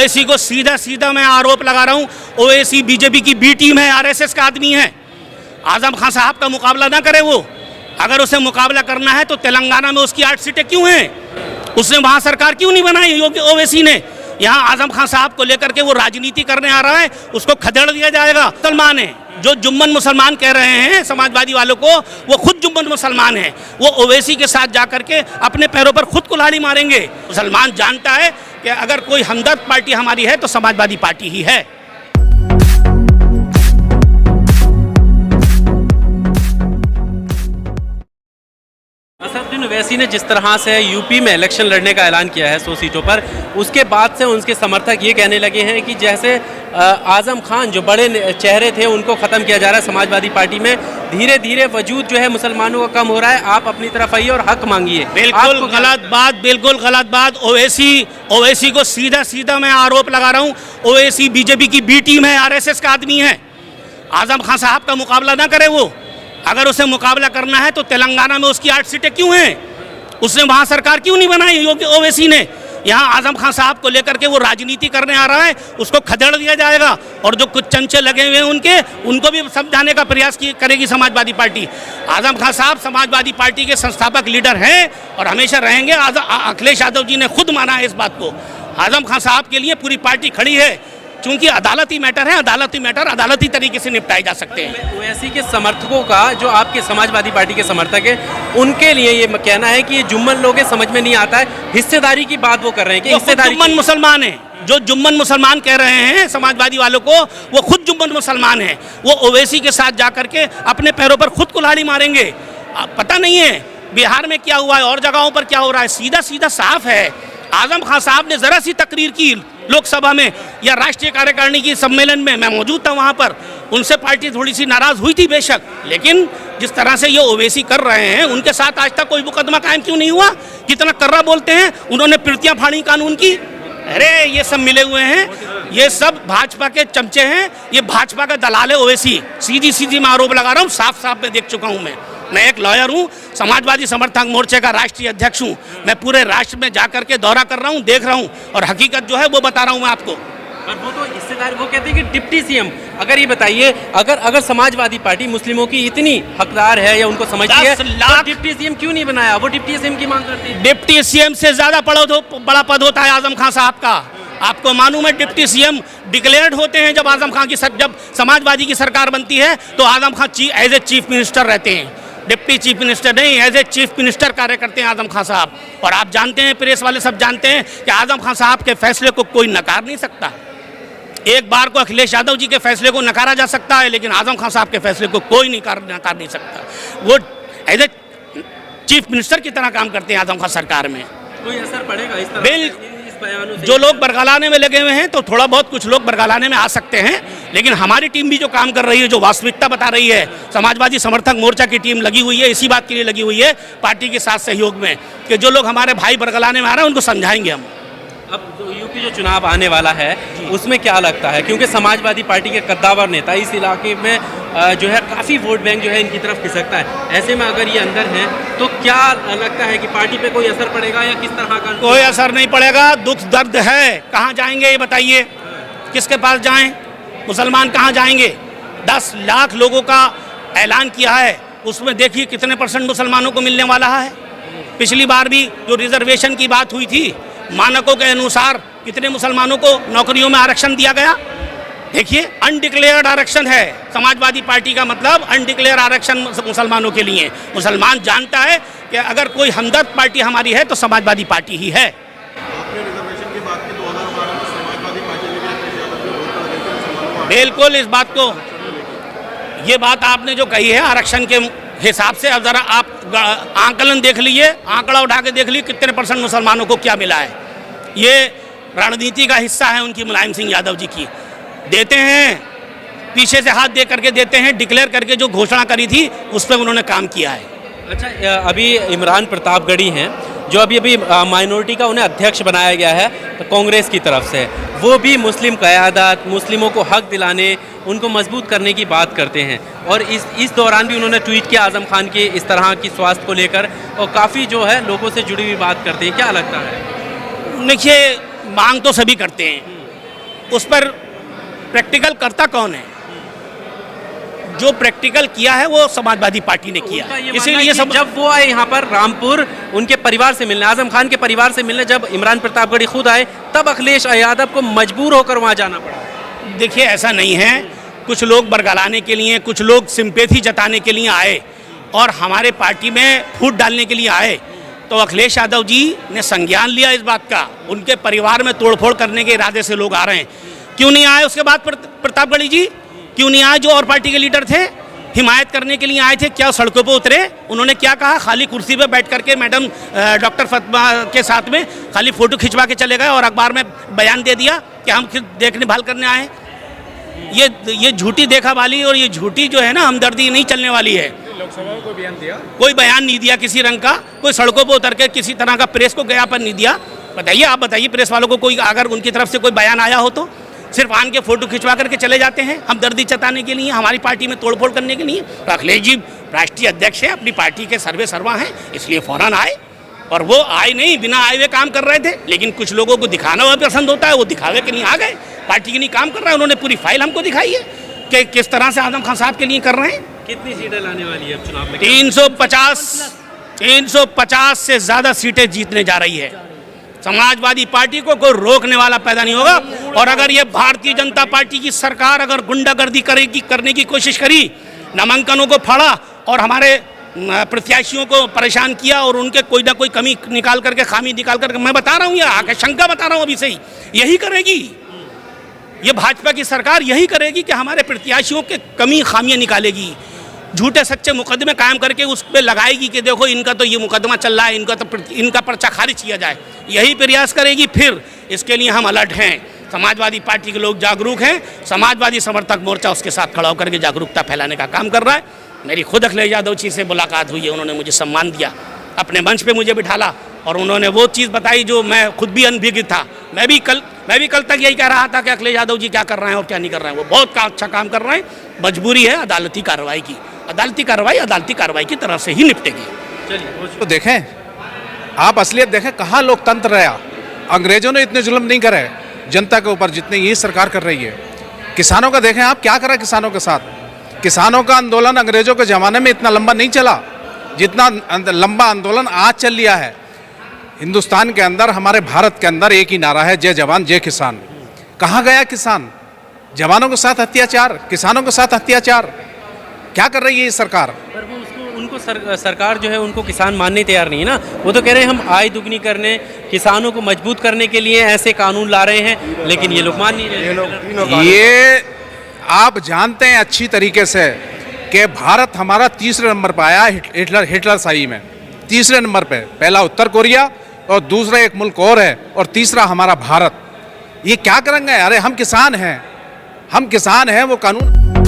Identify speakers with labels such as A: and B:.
A: ओवैसी को सीधा सीधा मैं आरोप लगा रहा हूँ, ओवैसी बीजेपी की बी टीम है, आरएसएस का आदमी है। आजम खान साहब का मुकाबला ना करे वो, अगर उसे मुकाबला करना है तो तेलंगाना में उसकी 8 सीटें क्यों हैं? उसने वहाँ सरकार क्यों नहीं बनाई योगी ओवैसी ने? यहाँ आजम खान साहब को लेकर के वो राजनीति करने आ रहा है, उसको खदेड़ दिया जाएगा। मुसलमान है, जो जुम्मन मुसलमान कह रहे हैं समाजवादी वालों को, वो खुद जुम्मन मुसलमान है। वो ओवैसी के साथ जाकर के अपने पैरों पर खुद कुल्हाड़ी मारेंगे। मुसलमान जानता है कि अगर कोई हमदर्द पार्टी हमारी है तो समाजवादी पार्टी ही है।
B: असदुद्दीन ओवैसी ने जिस तरह से यूपी में इलेक्शन लड़ने का ऐलान किया है 100 सीटों पर, उसके बाद से उनके समर्थक ये कहने लगे हैं कि जैसे आजम खान जो बड़े चेहरे थे उनको ख़त्म किया जा रहा है समाजवादी पार्टी में, धीरे धीरे वजूद जो है मुसलमानों का कम हो रहा है, आप अपनी तरफ आइए और हक मांगिए।
A: बिल्कुल गलत बात, बिल्कुल गलत बात। ओवैसी को सीधा सीधा मैं आरोप लगा रहा हूँ, ओवैसी बीजेपी की बी टीम है, आरएसएस का आदमी है। आजम खान साहब का मुकाबला ना करे वो, अगर उसे मुकाबला करना है तो तेलंगाना में उसकी 8 सीटें क्यों हैं? उसने वहाँ सरकार क्यों नहीं बनाई योगी ओवैसी ने? यहाँ आजम खान साहब को लेकर के वो राजनीति करने आ रहा है, उसको खदेड़ दिया जाएगा। और जो कुछ चंचे लगे हुए हैं उनको भी समझाने का प्रयास करेगी समाजवादी पार्टी। आजम खान साहब समाजवादी पार्टी के संस्थापक लीडर हैं और हमेशा रहेंगे। अखिलेश यादव जी ने खुद माना है इस बात को। आजम खान साहब के लिए पूरी पार्टी खड़ी है, क्योंकि अदालती मैटर है, अदालती मैटर अदालती तरीके से निपटाए जा सकते हैं।
B: ओवैसी के समर्थकों का, जो आपके समाजवादी पार्टी के समर्थक हैं, उनके लिए ये कहना है कि ये जुम्मन लोग समझ में नहीं आता है, हिस्सेदारी की बात वो कर रहे हैं कि हिस्सेदारी।
A: जुम्मन मुसलमान है, जो जुम्मन मुसलमान कह रहे हैं समाजवादी वालों को, वो खुद जुम्मन मुसलमान है। वो ओवैसी के साथ जाकर के अपने पैरों पर खुद कुल्हाड़ी मारेंगे। पता नहीं है बिहार में क्या हुआ है और जगहों पर क्या हो रहा है, सीधा सीधा साफ है। आजम खान साहब ने जरा सी तकरीर की लोकसभा में या राष्ट्रीय कार्यकारिणी की सम्मेलन में, मैं मौजूद था वहां पर, उनसे पार्टी थोड़ी सी नाराज हुई थी बेशक, लेकिन जिस तरह से ये ओवैसी कर रहे हैं उनके साथ आज तक कोई मुकदमा कायम क्यों नहीं हुआ? कितना कर्रा बोलते हैं, उन्होंने पिरतियां फाड़ी कानून की। अरे ये सब मिले हुए हैं, ये सब भाजपा के चमचे हैं, ये भाजपा का दलाल है ओवैसी। सीधी सीधी मैं आरोप लगा रहा हूँ, साफ साफ में देख चुका हूँ। मैं एक लॉयर हूँ, समाजवादी समर्थक मोर्चे का राष्ट्रीय अध्यक्ष हूँ। मैं पूरे राष्ट्र में जाकर के दौरा कर रहा हूँ, देख रहा हूँ, और हकीकत जो है वो बता रहा हूँ मैं आपको।
B: और वो तो हिस्सेदार, वो कहते हैं कि डिप्टी सीएम, अगर ये बताइए, अगर समाजवादी पार्टी मुस्लिमों की इतनी हकदार है या उनको समझती है, तो डिप्टी सीएम क्यों नहीं बनाया? वो डिप्टी सीएम की मांग करती है।
A: डिप्टी सीएम से ज्यादा बड़ा पद होता है आजम खान साहब का। आपको मालूम है, डिप्टी सीएम डिक्लेयर्ड होते हैं जब आजम खान की जब समाजवादी की सरकार बनती है तो Azam Khan as a chief minister रहते हैं। डिप्टी चीफ मिनिस्टर नहीं, एज ए चीफ मिनिस्टर कार्य करते हैं आजम खान साहब। और आप जानते हैं, प्रेस वाले सब जानते हैं कि आजम खान साहब के फैसले को कोई नकार नहीं सकता। एक बार को अखिलेश यादव जी के फैसले को नकारा जा सकता है, लेकिन आजम खान साहब के फैसले को कोई नकार नहीं सकता। वो एज ए चीफ मिनिस्टर की तरह काम करते हैं आजम खान सरकार में।
B: कोई असर पड़ेगा इस तरह?
A: जो लोग बरगलाने में लगे हुए हैं तो थोड़ा बहुत कुछ लोग बरगलाने में आ सकते हैं, लेकिन हमारी टीम भी जो काम कर रही है, जो वास्तविकता बता रही है, समाजवादी समर्थक मोर्चा की टीम लगी हुई है, इसी बात के लिए लगी हुई है पार्टी के साथ सहयोग में, कि जो लोग हमारे भाई बरगलाने में आ रहे हैं उनको समझाएंगे हम।
B: अब जो यूपी जो चुनाव आने वाला है उसमें क्या लगता है, क्योंकि समाजवादी पार्टी के कद्दावर नेता इस इलाके में जो है काफ़ी वोट बैंक जो है इनकी तरफ खिसकता है, ऐसे में अगर ये अंदर हैं तो क्या लगता है कि पार्टी पे कोई असर पड़ेगा या किस तरह का?
A: कोई असर नहीं पड़ेगा। दुख दर्द है, कहाँ जाएंगे ये बताइए, किसके पास जाएं? मुसलमान कहाँ जाएंगे? 10 लाख लोगों का ऐलान किया है, उसमें देखिए कितने % मुसलमानों को मिलने वाला है। पिछली बार भी जो रिजर्वेशन की बात हुई थी, मानकों के अनुसार कितने मुसलमानों को नौकरियों में आरक्षण दिया गया? देखिए, अनडिक्लेयर्ड आरक्षण है समाजवादी पार्टी का, मतलब अनडिक्लेयर्ड आरक्षण मुसलमानों के लिए। मुसलमान जानता है कि अगर कोई हमदर्द पार्टी हमारी है तो समाजवादी पार्टी ही है।
C: आपने रिजर्वेशन की बात की, 2012 में समाजवादी पार्टी ने भी अखिलेश यादव को वोट डाला।
A: बिल्कुल, इस बात को, ये बात आपने जो कही है आरक्षण के हिसाब से, अब जरा आप आंकलन देख लीजिए, आंकड़ा उठा के देख लीजिए कितने % मुसलमानों को क्या मिला है। ये रणनीति का हिस्सा है उनकी, मुलायम सिंह यादव जी की। देते हैं, पीछे से हाथ दे करके देते हैं, डिक्लेयर करके जो घोषणा करी थी उस पर उन्होंने काम किया है।
B: अच्छा, अभी इमरान प्रतापगढ़ी हैं जो अभी माइनॉरिटी का उन्हें अध्यक्ष बनाया गया है तो कांग्रेस की तरफ से, वो भी मुस्लिम क़यादत, मुस्लिमों को हक दिलाने, उनको मजबूत करने की बात करते हैं। और इस दौरान भी उन्होंने ट्वीट किया आज़म खान के इस तरह की स्वास्थ्य को लेकर, और काफ़ी जो है लोगों से जुड़ी हुई बात करते हैं। क्या लगता है?
A: देखिए, मांग तो सभी करते हैं, उस पर प्रैक्टिकल करता कौन है? जो प्रैक्टिकल किया है वो समाजवादी पार्टी ने किया।
B: इसीलिए जब वो आए यहाँ पर रामपुर उनके परिवार से मिलने, आजम खान के परिवार से मिलने, जब इमरान प्रतापगढ़ी खुद आए, तब अखिलेश यादव को मजबूर होकर वहाँ जाना पड़ा।
A: देखिए, ऐसा नहीं है। कुछ लोग बरगलाने के लिए, कुछ लोग सिंपैथी जताने के लिए आए और हमारे पार्टी में फूट डालने के लिए आए, तो अखिलेश यादव जी ने संज्ञान लिया इस बात का। उनके परिवार में तोड़फोड़ करने के इरादे से लोग आ रहे हैं। क्यों नहीं आए उसके बाद प्रतापगढ़ी जी? क्यों नहीं आए? जो और पार्टी के लीडर थे, हिमायत करने के लिए आए थे, क्या सड़कों पर उतरे? उन्होंने क्या कहा? खाली कुर्सी पे बैठ करके मैडम डॉक्टर फातिमा के साथ में खाली फोटो खिंचवा के चले गए और अखबार में बयान दे दिया कि हम देखने भाल करने आए। ये झूठी देखा वाली और ये झूठी जो है ना हमदर्दी नहीं चलने वाली है।
D: लोकसभा में कोई बयान दिया?
A: कोई बयान नहीं दिया किसी रंग का। कोई सड़कों पर उतर के किसी तरह का प्रेस को ज्ञापन नहीं दिया। बताइए, आप बताइए, प्रेस वालों को कोई अगर उनकी तरफ से कोई बयान आया हो तो सिर्फ आन के फोटो खिंचवा करके चले जाते हैं हमदर्दी जताने के लिए, हमारी पार्टी में तोड़फोड़ करने के लिए। तो अखिलेश जी राष्ट्रीय अध्यक्ष हैं, अपनी पार्टी के सर्वे सर्वा हैं, इसलिए फौरन आए। और वो आए नहीं, बिना आए हुए काम कर रहे थे। लेकिन कुछ लोगों को दिखाना हुआ पसंद होता है, वो दिखावे के लिए आ गए। पार्टी के लिए काम कर रहे हैं, उन्होंने पूरी फाइल हमको दिखाई है कि किस तरह से आजम खान साहब के लिए कर रहे हैं।
B: कितनी सीटें लाने वाली है चुनाव में?
A: 350 से ज्यादा सीटें जीतने जा रही है। समाजवादी पार्टी को कोई रोकने वाला पैदा नहीं होगा। और अगर ये भारतीय जनता पार्टी की सरकार अगर गुंडागर्दी करने की कोशिश करी, नामांकनों को फाड़ा और हमारे प्रत्याशियों को परेशान किया और उनके कोई ना कोई कमी निकाल करके, खामी निकाल करके, मैं बता रहा हूँ, ये आशंका बता रहा हूँ अभी से ही, यही करेगी ये भाजपा की सरकार। यही करेगी कि हमारे प्रत्याशियों के कमी खामियां निकालेगी, झूठे सच्चे मुकदमे कायम करके उस पर लगाएगी कि देखो इनका तो ये मुकदमा चल रहा है, इनका पर्चा खारिज किया जाए। यही प्रयास करेगी। फिर इसके लिए हम अलर्ट हैं। समाजवादी पार्टी के लोग जागरूक हैं। समाजवादी समर्थक मोर्चा उसके साथ खड़ा होकर के जागरूकता फैलाने का काम कर रहा है। मेरी खुद अखिलेश यादव जी से मुलाकात हुई है, उन्होंने मुझे सम्मान दिया, अपने मंच पे मुझे बिठाला और उन्होंने वो चीज़ बताई जो मैं खुद भी अनभिज्ञ था। मैं भी कल तक यही कह रहा था कि अखिलेश यादव जी क्या कर रहे हैं और क्या नहीं कर रहे हैं। वो बहुत अच्छा काम कर रहे हैं। मजबूरी है अदालती कार्रवाई की। अदालती कार्रवाई की तरफ से ही निपटेगी।
B: चलिए
D: तो देखें, आप असलियत देखें, कहाँ लोकतंत्र रहा। अंग्रेजों ने इतने जुल्म नहीं करे जनता के ऊपर जितने ये सरकार कर रही है। किसानों का देखें आप, क्या करा किसानों के साथ। किसानों का आंदोलन अंग्रेजों के ज़माने में इतना लंबा नहीं चला जितना लंबा आंदोलन आज चल लिया है। हिंदुस्तान के अंदर, हमारे भारत के अंदर एक ही नारा है, जय जवान जय किसान। कहाँ गया किसान? जवानों के साथ अत्याचार, किसानों के साथ अत्याचार क्या कर रही है ये सरकार?
B: पर वो उनको सरकार जो है उनको किसान मानने तैयार नहीं है ना। वो तो कह रहे हैं हम आय दुगनी करने, किसानों को मजबूत करने के लिए ऐसे कानून ला रहे हैं, लेकिन ये लोग मान नहीं रहे।
D: ये आप जानते हैं अच्छी तरीके से कि भारत हमारा तीसरे नंबर पर आया हिटलर शाही में। तीसरे नंबर पे, पहला उत्तर कोरिया और दूसरा एक मुल्क और है और तीसरा हमारा भारत। ये क्या करेंगे? अरे हम किसान हैं, वो कानून